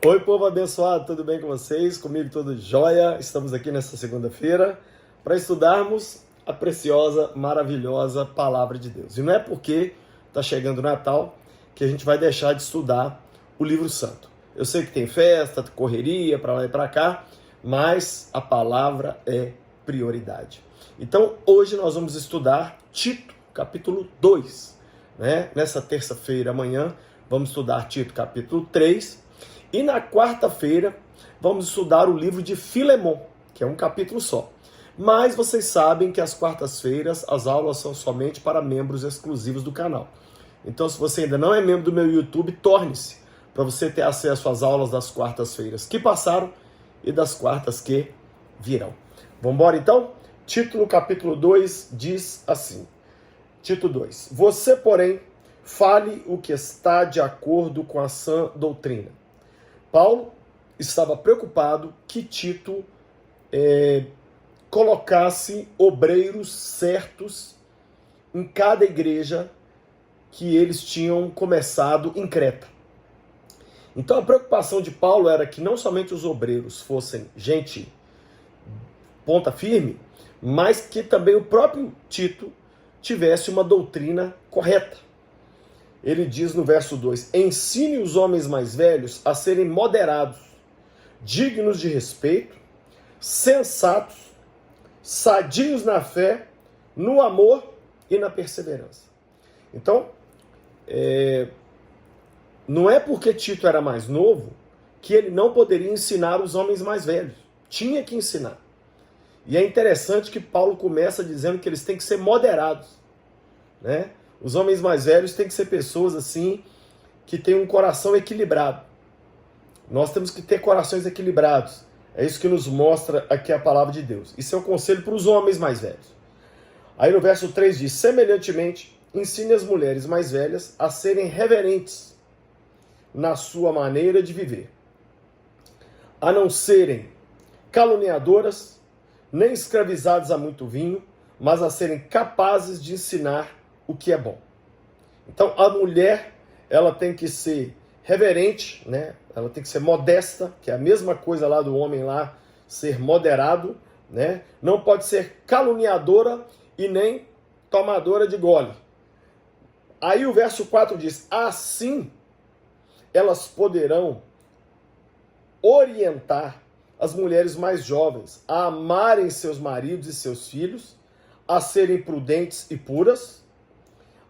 Oi, povo abençoado, tudo bem com vocês? Comigo tudo jóia. Estamos aqui nessa segunda-feira para estudarmos a preciosa, maravilhosa Palavra de Deus. E não é porque está chegando o Natal que a gente vai deixar de estudar o Livro Santo. Eu sei que tem festa, correria para lá e para cá, mas a palavra é prioridade. Então, hoje nós vamos estudar Tito, capítulo 2. Nessa terça-feira, amanhã, vamos estudar Tito, capítulo 3. E na quarta-feira, vamos estudar o livro de Filemon, que é um capítulo só. Mas vocês sabem que às quartas-feiras as aulas são somente para membros exclusivos do canal. Então, se você ainda não é membro do meu YouTube, torne-se, para você ter acesso às aulas das quartas-feiras que passaram e das quartas que virão. Vamos embora então? Tito, capítulo 2, diz assim. Tito 2. Você, porém, fale o que está de acordo com a sã doutrina. Paulo estava preocupado que Tito colocasse obreiros certos em cada igreja que eles tinham começado em Creta. Então a preocupação de Paulo era que não somente os obreiros fossem gente ponta firme, mas que também o próprio Tito tivesse uma doutrina correta. Ele diz no verso 2, ensine os homens mais velhos a serem moderados, dignos de respeito, sensatos, sadios na fé, no amor e na perseverança. Então, não é porque Tito era mais novo que ele não poderia ensinar os homens mais velhos. Tinha que ensinar. E é interessante que Paulo começa dizendo que eles têm que ser moderados, né? Os homens mais velhos têm que ser pessoas assim, que têm um coração equilibrado. Nós temos que ter corações equilibrados. É isso que nos mostra aqui a palavra de Deus. Isso é um conselho para os homens mais velhos. Aí no verso 3 diz, semelhantemente, ensine as mulheres mais velhas a serem reverentes na sua maneira de viver, a não serem caluniadoras, nem escravizadas a muito vinho, mas a serem capazes de ensinar o que é bom. Então a mulher, ela tem que ser reverente, né? Ela tem que ser modesta, que é a mesma coisa lá do homem lá, ser moderado, né? Não pode ser caluniadora e nem tomadora de gole. Aí o verso 4 diz, assim elas poderão orientar as mulheres mais jovens a amarem seus maridos e seus filhos, a serem prudentes e puras,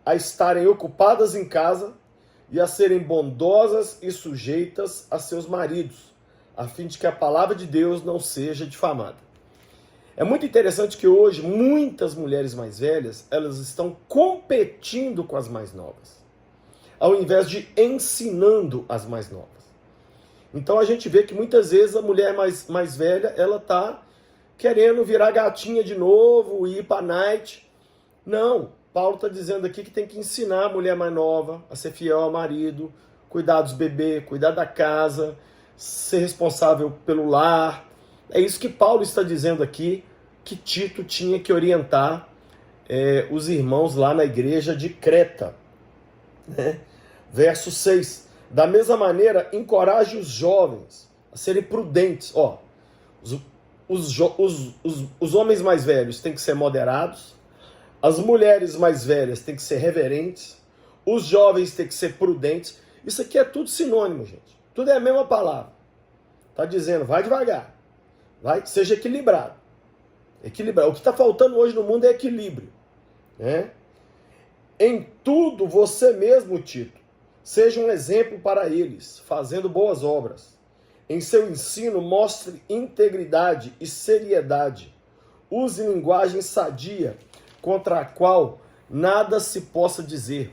a estarem ocupadas em casa e a serem bondosas e sujeitas a seus maridos, a fim de que a palavra de Deus não seja difamada. É muito interessante que hoje muitas mulheres mais velhas, elas estão competindo com as mais novas, ao invés de ensinando as mais novas. Então a gente vê que muitas vezes a mulher mais velha, ela está querendo virar gatinha de novo, ir para a night. Não. Paulo está dizendo aqui que tem que ensinar a mulher mais nova a ser fiel ao marido, cuidar dos bebês, cuidar da casa, ser responsável pelo lar. É isso que Paulo está dizendo aqui, que Tito tinha que orientar os irmãos lá na igreja de Creta. Né? Verso 6. Da mesma maneira, encoraje os jovens a serem prudentes. Os homens mais velhos têm que ser moderados, as mulheres mais velhas têm que ser reverentes, os jovens têm que ser prudentes. Isso aqui é tudo sinônimo, gente. Tudo é a mesma palavra. Está dizendo, vai devagar, seja equilibrado. Equilibrar. O que está faltando hoje no mundo é equilíbrio. Né? Em tudo, você mesmo, Tito, seja um exemplo para eles, fazendo boas obras. Em seu ensino, mostre integridade e seriedade. Use linguagem sadia, contra a qual nada se possa dizer,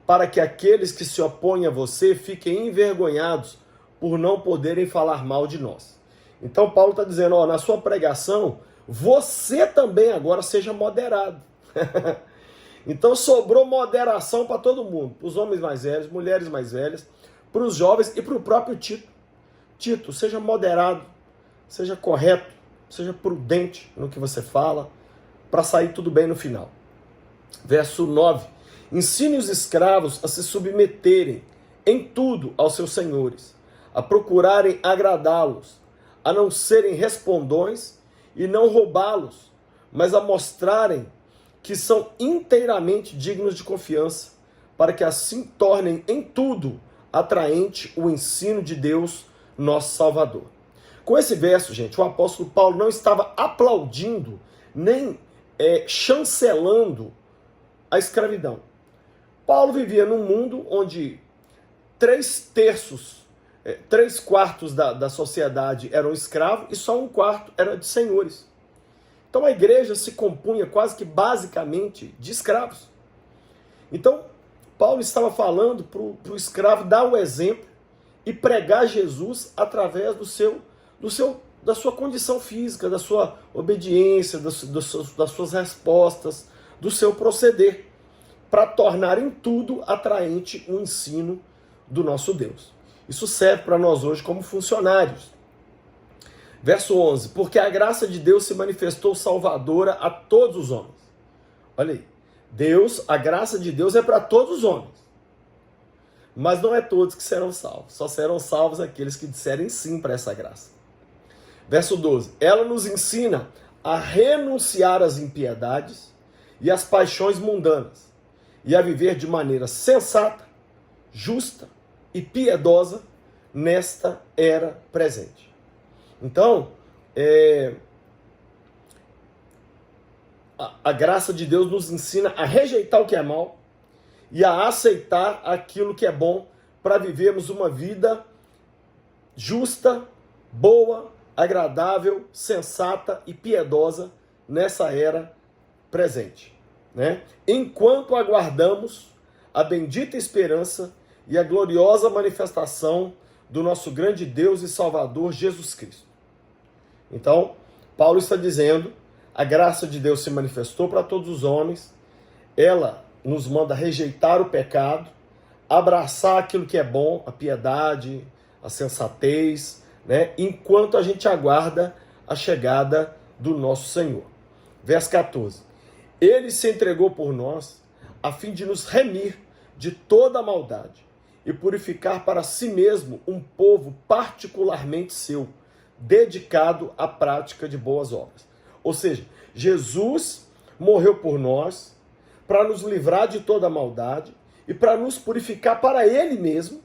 para que aqueles que se opõem a você fiquem envergonhados por não poderem falar mal de nós. Então Paulo está dizendo, na sua pregação, você também agora seja moderado. Então sobrou moderação para todo mundo, para os homens mais velhos, mulheres mais velhas, para os jovens e para o próprio Tito. Tito, seja moderado, seja correto, seja prudente no que você fala, para sair tudo bem no final. Verso 9. Ensine os escravos a se submeterem em tudo aos seus senhores, a procurarem agradá-los, a não serem respondões e não roubá-los, mas a mostrarem que são inteiramente dignos de confiança, para que assim tornem em tudo atraente o ensino de Deus, nosso Salvador. Com esse verso, gente, o apóstolo Paulo não estava aplaudindo, nem chancelando a escravidão. Paulo vivia num mundo onde 3/4 da sociedade eram escravos e só 1/4 era de senhores. Então a igreja se compunha quase que basicamente de escravos. Então Paulo estava falando para o escravo dar o exemplo e pregar Jesus através da sua condição física, da sua obediência, das suas respostas, do seu proceder, para tornar em tudo atraente o ensino do nosso Deus. Isso serve para nós hoje como funcionários. Verso 11, porque a graça de Deus se manifestou salvadora a todos os homens. Olha aí, a graça de Deus é para todos os homens. Mas não é todos que serão salvos, só serão salvos aqueles que disserem sim para essa graça. Verso 12, ela nos ensina a renunciar às impiedades e às paixões mundanas, e a viver de maneira sensata, justa e piedosa nesta era presente. Então, a graça de Deus nos ensina a rejeitar o que é mal e a aceitar aquilo que é bom para vivermos uma vida justa, boa, agradável, sensata e piedosa nessa era presente, né? Enquanto aguardamos a bendita esperança e a gloriosa manifestação do nosso grande Deus e Salvador Jesus Cristo. Então, Paulo está dizendo, a graça de Deus se manifestou para todos os homens, ela nos manda rejeitar o pecado, abraçar aquilo que é bom, a piedade, a sensatez, né? Enquanto a gente aguarda a chegada do nosso Senhor. Verso 14. Ele se entregou por nós, a fim de nos remir de toda a maldade e purificar para si mesmo um povo particularmente seu, dedicado à prática de boas obras. Ou seja, Jesus morreu por nós para nos livrar de toda a maldade e para nos purificar para Ele mesmo,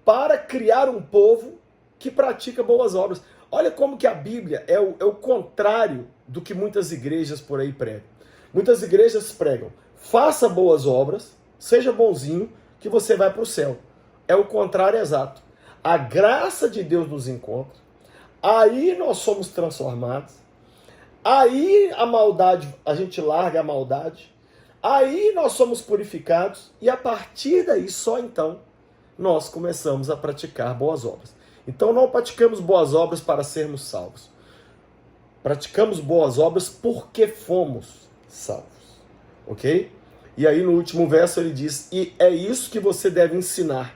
para criar um povo que pratica boas obras. Olha como que a Bíblia é o contrário do que muitas igrejas por aí pregam. Muitas igrejas pregam, faça boas obras, seja bonzinho, que você vai para o céu. É o contrário exato. A graça de Deus nos encontra, aí nós somos transformados, aí a maldade, a gente larga a maldade, aí nós somos purificados e a partir daí, só então, nós começamos a praticar boas obras. Então não praticamos boas obras para sermos salvos. Praticamos boas obras porque fomos salvos. Ok? E aí no último verso ele diz, e é isso que você deve ensinar,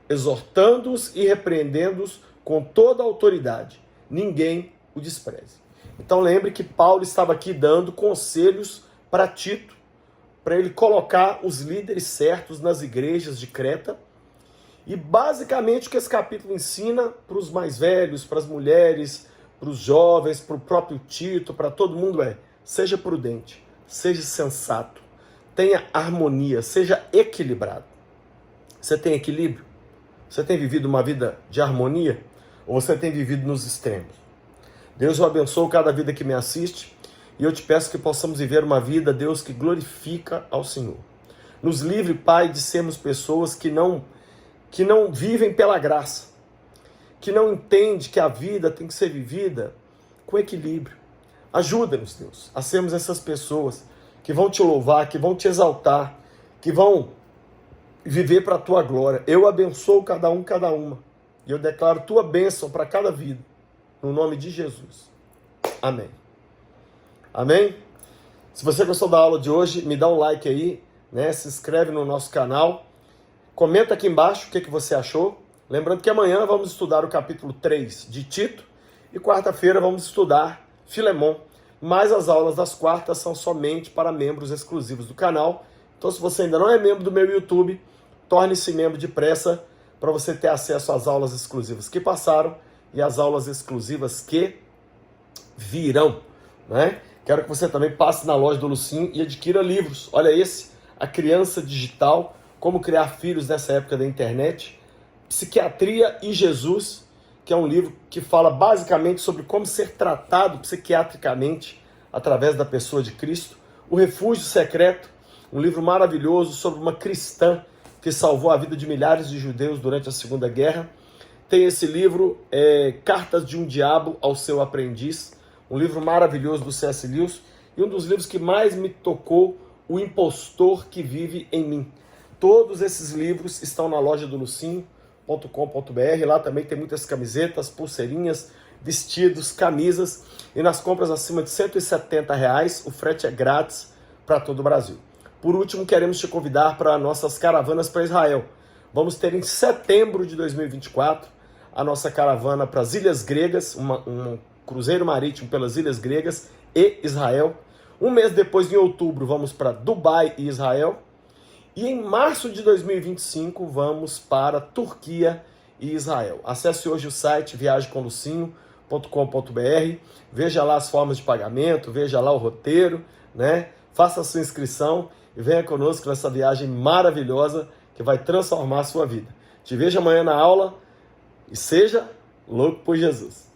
exortando-os e repreendendo-os com toda a autoridade. Ninguém o despreze. Então lembre que Paulo estava aqui dando conselhos para Tito, para ele colocar os líderes certos nas igrejas de Creta. E basicamente o que esse capítulo ensina para os mais velhos, para as mulheres, para os jovens, para o próprio Tito, para todo mundo seja prudente, seja sensato, tenha harmonia, seja equilibrado. Você tem equilíbrio? Você tem vivido uma vida de harmonia? Ou você tem vivido nos extremos? Deus o abençoe cada vida que me assiste e eu te peço que possamos viver uma vida, Deus, que glorifica ao Senhor. Nos livre, Pai, de sermos pessoas que não vivem pela graça, que não entendem que a vida tem que ser vivida com equilíbrio. Ajuda-nos, Deus, a sermos essas pessoas que vão te louvar, que vão te exaltar, que vão viver para a tua glória. Eu abençoo cada um, cada uma. E eu declaro tua bênção para cada vida. No nome de Jesus. Amém. Amém? Se você gostou da aula de hoje, me dá um like aí, né? Se inscreve no nosso canal. Comenta aqui embaixo o que você achou. Lembrando que amanhã vamos estudar o capítulo 3 de Tito. E quarta-feira vamos estudar Filemon. Mas as aulas das quartas são somente para membros exclusivos do canal. Então se você ainda não é membro do meu YouTube, torne-se membro depressa para você ter acesso às aulas exclusivas que passaram e às aulas exclusivas que virão, né? Quero que você também passe na loja do Lucinho e adquira livros. Olha esse, A Criança Digital, Como Criar Filhos nessa Época da Internet, Psiquiatria e Jesus, que é um livro que fala basicamente sobre como ser tratado psiquiatricamente através da pessoa de Cristo. O Refúgio Secreto, um livro maravilhoso sobre uma cristã que salvou a vida de milhares de judeus durante a Segunda Guerra. Tem esse livro, Cartas de um Diabo ao Seu Aprendiz, um livro maravilhoso do C.S. Lewis, e um dos livros que mais me tocou, O Impostor que Vive em Mim. Todos esses livros estão na loja do Lucinho.com.br, lá também tem muitas camisetas, pulseirinhas, vestidos, camisas, e nas compras acima de R$170, o frete é grátis para todo o Brasil. Por último, queremos te convidar para nossas caravanas para Israel. Vamos ter em setembro de 2024 a nossa caravana para as Ilhas Gregas, um cruzeiro marítimo pelas Ilhas Gregas e Israel. Um mês depois, em outubro, vamos para Dubai e Israel. E em março de 2025, vamos para Turquia e Israel. Acesse hoje o site viagemcomlucinho.com.br, veja lá as formas de pagamento, veja lá o roteiro, né? Faça a sua inscrição e venha conosco nessa viagem maravilhosa que vai transformar a sua vida. Te vejo amanhã na aula e seja louco por Jesus.